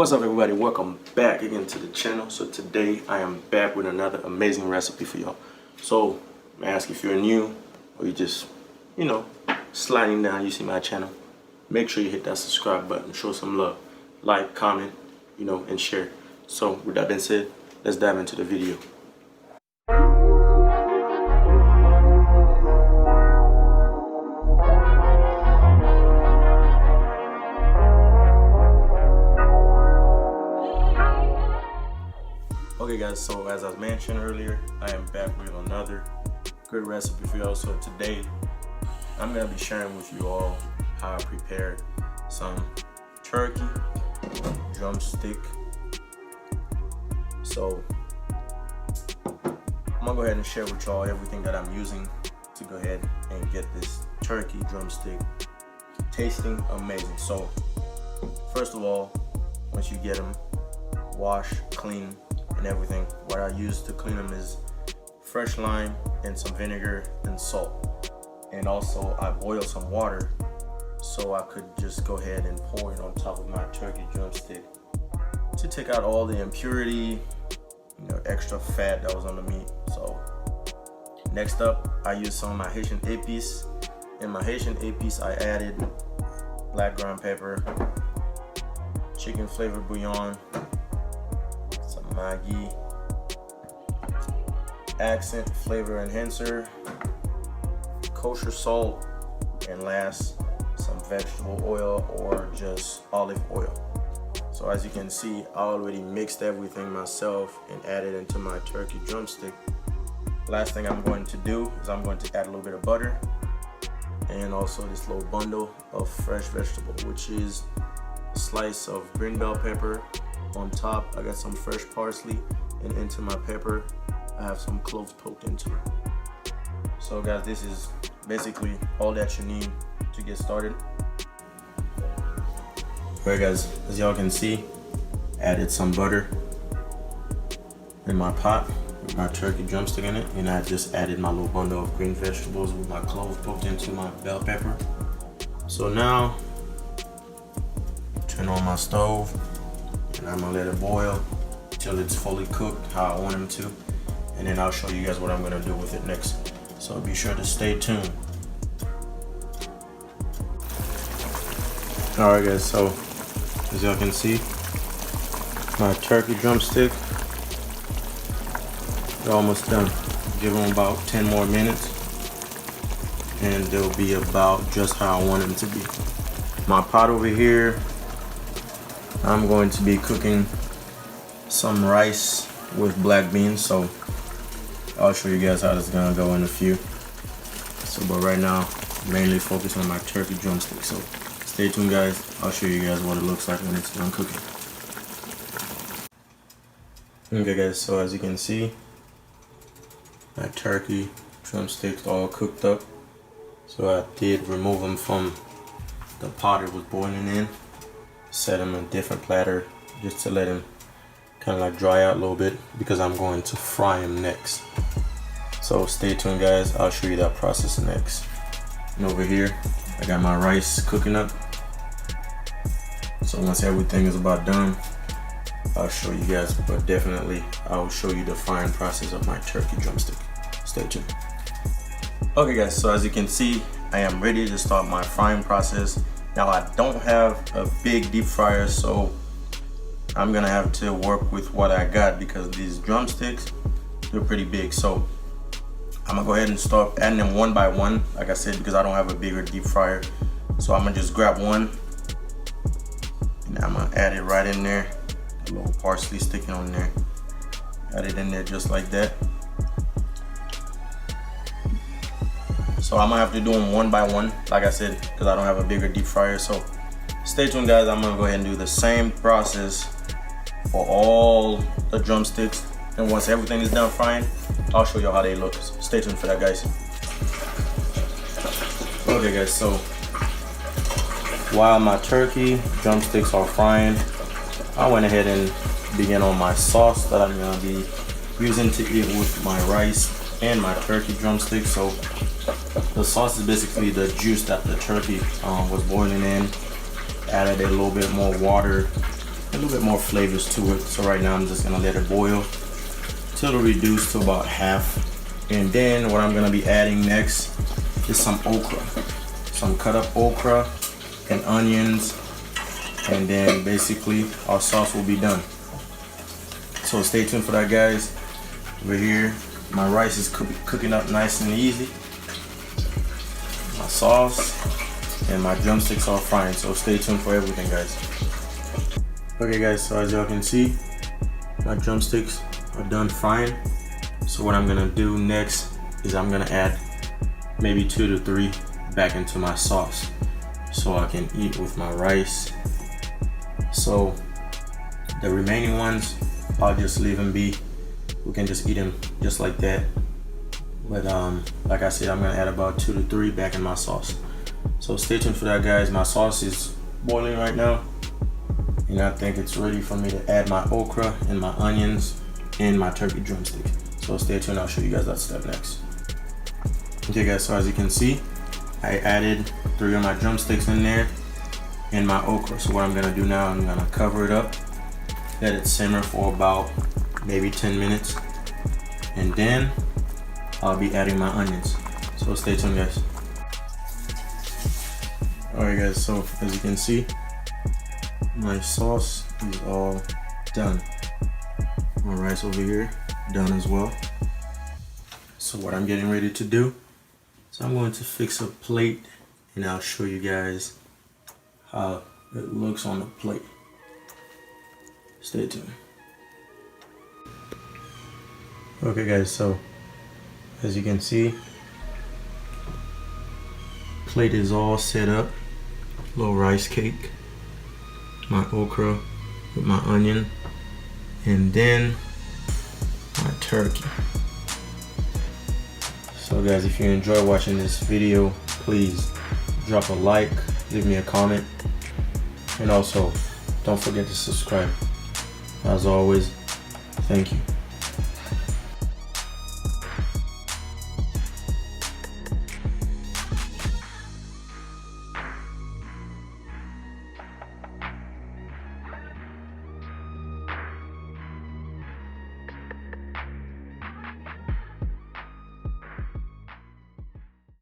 What's up, everybody? Welcome back again to the channel. So today I am back with another amazing recipe for y'all. So I ask if you're new or you just, sliding down, you see my channel, make sure you hit that subscribe button, show some love, like, comment, and share. So with that being said, let's dive into the video. Okay guys, so as I mentioned earlier, I am back with another good recipe for y'all. So today, I'm going to be sharing with you all how I prepared some turkey drumstick. So I'm going to go ahead and share with y'all everything that I'm using to go ahead and get this turkey drumstick tasting amazing. So first of all, once you get them washed, clean, and everything, what I use to clean them is fresh lime and some vinegar and salt, and also I boil some water so I could just go ahead and pour it on top of my turkey drumstick to take out all the impurity, extra fat that was on the meat. So next up, I used some of my Haitian Epis. In my Haitian Epis, I added black ground pepper, chicken flavored bouillon, Maggi, accent flavor enhancer, kosher salt, and last, some vegetable oil or just olive oil. So as you can see, I already mixed everything myself and added into my turkey drumstick. Last thing I'm going to do is I'm going to add a little bit of butter and also this little bundle of fresh vegetable, which is a slice of green bell pepper. On top, I got some fresh parsley, and into my pepper, I have some cloves poked into it. So guys, this is basically all that you need to get started. Alright guys, as y'all can see, added some butter in my pot with my turkey drumstick in it, and I just added my little bundle of green vegetables with my cloves poked into my bell pepper. So now, turn on my stove. And I'm gonna let it boil till it's fully cooked how I want them to, and then I'll show you guys what I'm gonna do with it next. So be sure to stay tuned. Alright guys, so as y'all can see, my turkey drumstick is almost done. Give them about 10 more minutes and they'll be about just how I want them to be. My pot over here, I'm going to be cooking some rice with black beans, so I'll show you guys how this is gonna go in a few. So but right now, mainly focus on my turkey drumstick. So stay tuned guys, I'll show you guys what it looks like when it's done cooking. Okay guys, so as you can see, my turkey drumsticks all cooked up. So I did remove them from the pot it was boiling in. Set them in a different platter just to let them kind of like dry out a little bit, because I'm going to fry them next. So stay tuned guys, I'll show you that process next. And over here I got my rice cooking up. So once everything is about done, I'll show you guys, but definitely I'll show you the frying process of my turkey drumstick. Stay tuned. Okay guys, so as you can see, I am ready to start my frying process. Now I don't have a big deep fryer, so I'm gonna have to work with what I got, because these drumsticks, they're pretty big. So I'm gonna go ahead and start adding them one by one, like I said, because I don't have a bigger deep fryer. So I'm gonna just grab one and I'm gonna add it right in there. A little parsley sticking on there. Add it in there just like that. So I'm gonna have to do them one by one, like I said, because I don't have a bigger deep fryer. So stay tuned guys, I'm gonna go ahead and do the same process for all the drumsticks, and once everything is done frying, I'll show you how they look. So stay tuned for that guys. Okay guys, so while my turkey drumsticks are frying, I went ahead and began on my sauce that I'm gonna be using to eat with my rice and my turkey drumstick. So the sauce is basically the juice that the turkey was boiling in. Added a little bit more water a little bit more flavors to it. So right now I'm just gonna let it boil till it reduces to about half. And then what I'm gonna be adding next is some okra, some cut up okra and onions, and then basically our sauce will be done. So stay tuned for that, guys. Over here, my rice is cooking up nice and easy. My sauce and my drumsticks are frying, so stay tuned for everything, guys. Okay guys, so as y'all can see, my drumsticks are done frying. So what I'm gonna do next is I'm gonna add maybe 2 to 3 back into my sauce so I can eat with my rice. So the remaining ones, I'll just leave them be. We can just eat them just like that. But like I said, I'm gonna add about 2 to 3 back in my sauce. So stay tuned for that, guys. My sauce is boiling right now, and I think it's ready for me to add my okra and my onions and my turkey drumstick. So stay tuned, I'll show you guys that step next. Okay guys, so as you can see, I added 3 of my drumsticks in there and my okra. So what I'm gonna do now, I'm gonna cover it up, let it simmer for about maybe 10 minutes, and then I'll be adding my onions. So stay tuned, guys. Alright guys, so as you can see, my sauce is all done. My rice over here, done as well. So what I'm getting ready to do, so I'm going to fix a plate and I'll show you guys how it looks on the plate. Stay tuned. Okay guys, so as you can see, plate is all set up. Little rice cake, my okra with my onion, and then my turkey. So guys, if you enjoy watching this video, please drop a like, leave me a comment, and also don't forget to subscribe. As always, thank you.